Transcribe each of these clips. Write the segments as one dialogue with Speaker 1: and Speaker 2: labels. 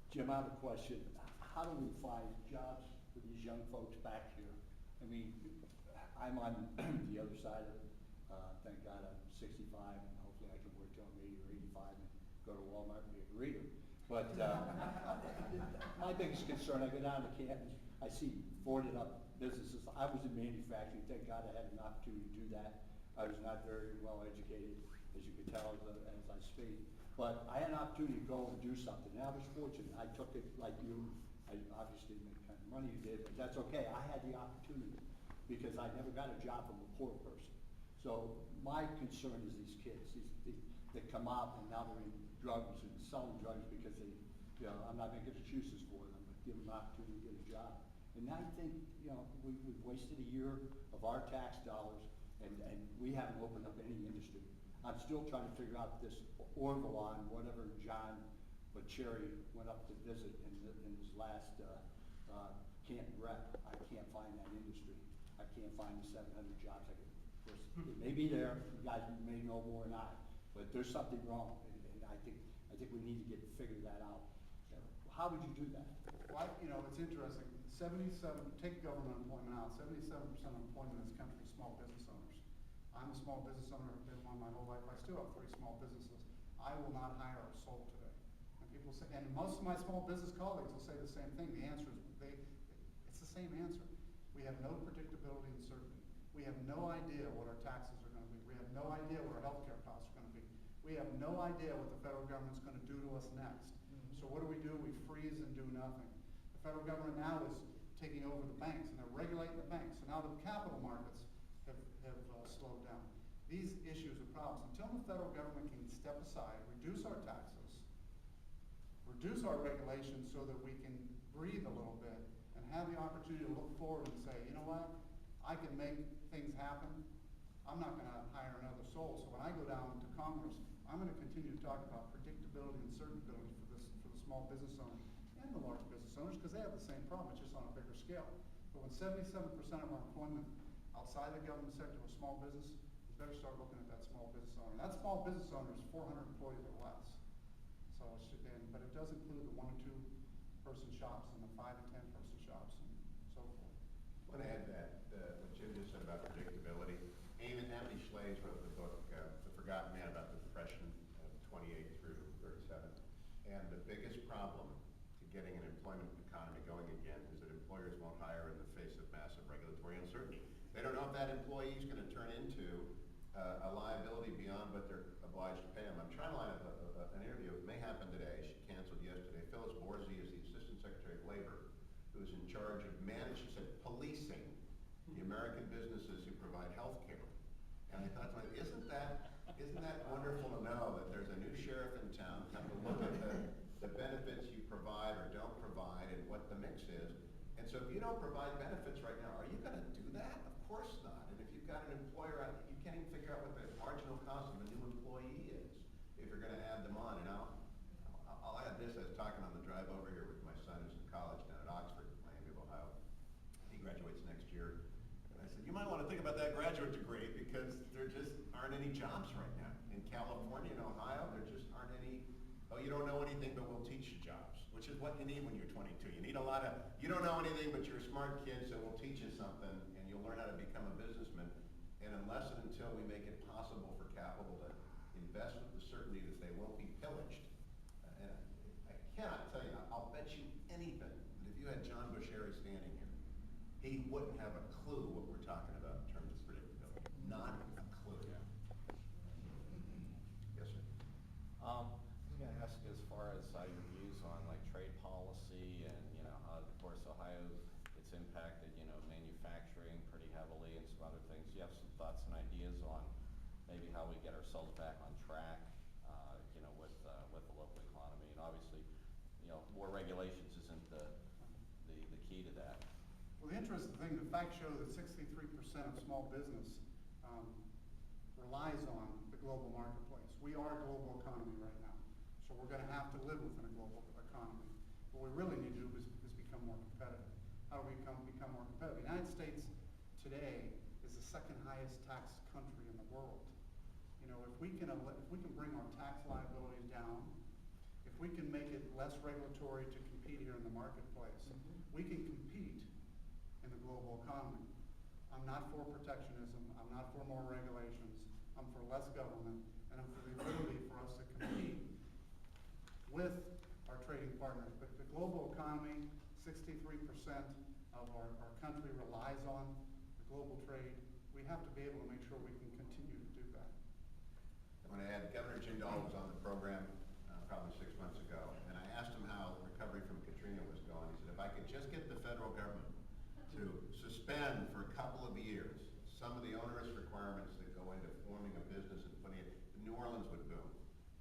Speaker 1: Jim, I have a question. How do we find jobs for these young folks back here? I mean, I'm on the other side of it. Thank God I'm 65 and hopefully I can work till I'm 80 or 85 and go to Walmart and be a greeter. But my biggest concern, I go down to Canton, I see boarded up businesses. I was in manufacturing, thank God I had an opportunity to do that. I was not very well educated, as you can tell as I speak. But I had an opportunity to go and do something, and I was fortunate. I took it like you. I obviously didn't make the kind of money you did, but that's okay. I had the opportunity because I never got a job from a poor person. So my concern is these kids that come out and now they're in drugs and selling drugs because they, you know, I'm not making excuses for them, but give them an opportunity to get a job. And I think, you know, we've wasted a year of our tax dollars and we haven't opened up any industry. I'm still trying to figure out this Orvalon, whatever John Cherry went up to visit in his last Canton rep. I can't find that industry. I can't find the 700 jobs. It may be there. You guys may know more than I, but there's something wrong, and I think we need to figure that out. How would you do that?
Speaker 2: Well, you know, it's interesting. 77, take government employment out. 77% of employment in this country is small business owners. I'm a small business owner. I've been one my whole life. I still have 3 small businesses. I will not hire a soul today. And people say, and most of my small business colleagues will say the same thing. The answer is it's the same answer. We have no predictability and certainty. We have no idea what our taxes are going to be. We have no idea what our healthcare costs are going to be. We have no idea what the federal government's going to do to us next. So what do? We freeze and do nothing. The federal government now is taking over the banks and they're regulating the banks. So now the capital markets have slowed down. These issues are problems. Until the federal government can step aside, reduce our taxes, reduce our regulations so that we can breathe a little bit and have the opportunity to look forward and say, you know what, I can make things happen. I'm not going to hire another soul. So when I go down to Congress, I'm going to continue to talk about predictability and certainty for the small business owners and the large business owners because they have the same problem, it's just on a bigger scale. But when 77% of our employment outside the government sector was small business, you better start looking at that small business owner. And that small business owner is 400 employees or less. So it should be, but it does include the 1 or 2 person shops and the 5 and 10 person shops and so forth.
Speaker 3: I want to add that what Jim just said about predictability. Amity Schlaze wrote the book, The Forgotten Man, about the Depression of 28 through 37. And the biggest problem to getting an employment economy going again is that employers won't hire in the face of massive regulatory uncertainty. They don't know if that employee is going to turn into a liability beyond what they're obliged to pay them. I'm trying to line up an interview. It may happen today. She canceled yesterday. Phyllis Borsey is the Assistant Secretary of Labor, who's in charge of managing, she said, policing the American businesses who provide health care. And I thought, isn't that wonderful to know that there's a new sheriff in town come to look at the benefits you provide or don't provide and what the mix is. And so if you don't provide benefits right now, are you going to do that? Of course not. And if you've got an employer out, you can't even figure out what the marginal cost of a new employee is if you're going to add them on. And I'll add this. I was talking on the drive over here with my son who's in college down at Oxford, Miami of Ohio. He graduates next year. And I said, you might want to think about that graduate degree because there just aren't any jobs right now. In California and Ohio, there just aren't any, oh, you don't know anything, but we'll teach you jobs, which is what you need when you're 22. You need a lot of, you don't know anything, but you're a smart kid, so we'll teach you something, and you'll learn how to become a businessman. And unless and until we make it possible for capital to invest with the certainty that they won't be pillaged, and I cannot tell you, I'll bet you anything that if you had John Bushari standing here, he wouldn't have a clue what we're talking about in terms of predictability. Not a clue.
Speaker 4: Yeah.
Speaker 3: Yes, sir.
Speaker 4: I was going to ask you as far as your views on like trade policy and how, of course, Ohio, it's impacted manufacturing pretty heavily and some other things. Do you have some thoughts and ideas on maybe how we get ourselves back on track, with the local economy? And obviously, more regulations isn't the key to that.
Speaker 2: Well, the interesting thing, the facts show that 63% of small business relies on the global marketplace. We are a global economy right now, so we're going to have to live within a global economy. What we really need to do is become more competitive. How do we become more competitive? The United States today is the 2nd highest tax country in the world. If we can bring our tax liabilities down, if if we can make it less regulatory to compete here in the marketplace, we can compete in the global economy. I'm not for protectionism, I'm not for more regulations, I'm for less government, and I'm for the ability for us to compete with our trading partners. But the global economy, 63% of our country relies on the global trade. We have to be able to make sure we can continue to do that.
Speaker 3: I want to add, Governor Jindal was on the program probably 6 months ago, and I asked him how recovery from Katrina was going. He said, if I could just get the federal government to suspend for a couple of years some of the onerous requirements that go into forming a business and putting it, New Orleans would boom.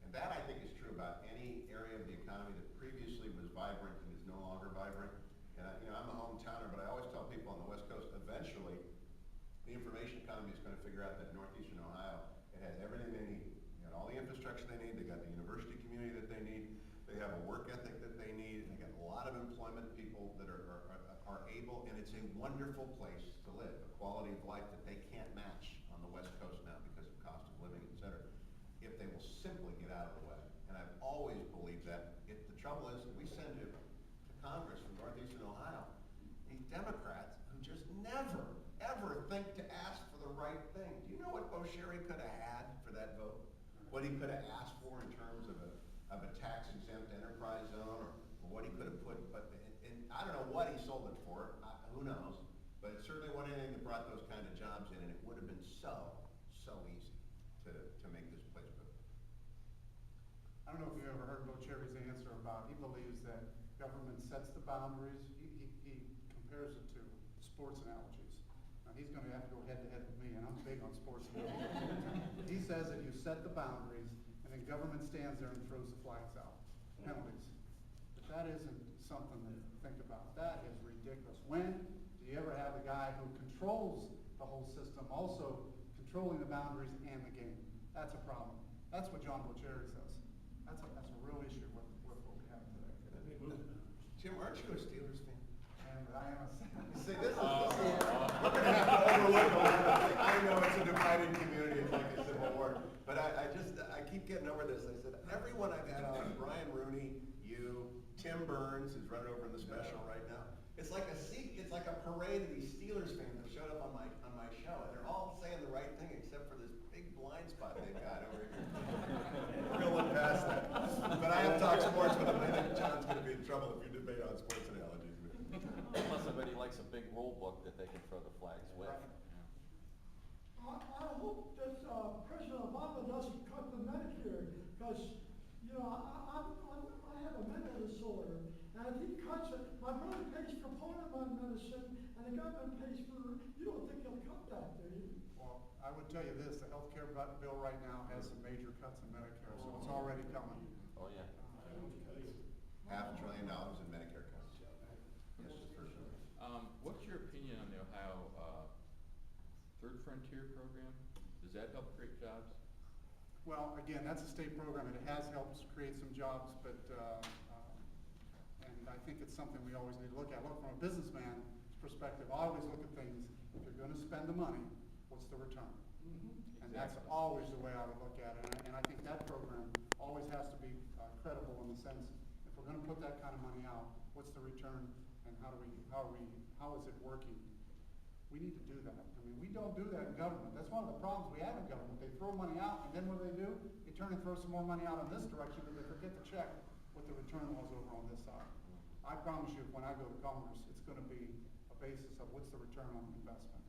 Speaker 3: And that, I think, is true about any area of the economy that previously was vibrant and is no longer vibrant. And I'm a hometowner, but I always tell people on the West Coast, eventually, the information economy is going to figure out that Northeastern Ohio, it has everything they need. They got all the infrastructure they need, they got the university community that they need, they have a work ethic that they need, and they got a lot of employment people that are able, and it's a wonderful place to live, a quality of life that they can't match on the West Coast now because of cost of living, et cetera, if they will simply get out of the way. And I've always believed that. If the trouble is, we send to Congress from Northeastern Ohio these Democrats who just never, ever think to ask for the right thing. Do you know what O'Sherry could have had for that vote? What he could have asked for in terms of a tax-exempt enterprise zone, or what he could have put, but and I don't know what he sold it for, who knows, but it certainly wasn't anything that brought those kind of jobs in, and it would have been so easy to make this place good.
Speaker 2: I don't know if you've ever heard Bill Cherry's answer about, he believes that government sets the boundaries. He compares it to sports analogies. Now, he's going to have to go head-to-head with me, and I'm big on sports analogies. He says that you set the boundaries, and then government stands there and throws the flags out, penalties. But that isn't something to think about. That is ridiculous. When do you ever have a guy who controls the whole system also controlling the boundaries and the game? That's a problem. That's what John Cherry says. That's a real issue with what we have today.
Speaker 3: Jim, aren't you a Steelers fan?
Speaker 2: And I am a
Speaker 3: See, this is we're going to have to overlook a lot of things. I know it's a divided community, it's like a civil war, but I keep getting over this. I said, everyone I've had on, Brian Rooney, you, Tim Burns, who's running over in the special right now. It's like a parade of these Steelers fans that showed up on my show, and they're all saying the right thing except for this big blind spot they've got over here. We're gonna look past that. But I have talked sports with him. I think John's gonna be in trouble if you debate on sports analogies with him.
Speaker 4: Plus, everybody likes a big rule book that they can throw the flags with.
Speaker 5: I hope that President Obama doesn't cut the Medicare, because, I have a mental disorder, and if he cuts it, my brother pays for part of my medicine, and the government pays for, you don't think he'll cut that, do you?
Speaker 2: Well, I would tell you this, the health care bill right now has some major cuts in Medicare, so it's already coming.
Speaker 4: Oh, yeah.
Speaker 3: $500 billion in Medicare cuts. Yes, for sure.
Speaker 6: What's your opinion on the Ohio Third Frontier program? Does that help create jobs?
Speaker 2: Well, again, that's a state program, and it has helped create some jobs, but, and I think it's something we always need to look at. Look, from a businessman's perspective, I always look at things, if you're gonna spend the money, what's the return? And that's always the way I would look at it, and I think that program always has to be credible in the sense, if we're gonna put that kind of money out, what's the return, and how is it working? We need to do that. I mean, we don't do that in government. That's one of the problems we have in government. They throw money out, and then what do? They turn and throw some more money out in this direction, but they forget to check what the return was over on this side. I promise you, when I go to Congress, it's gonna be a basis of what's the return on investment.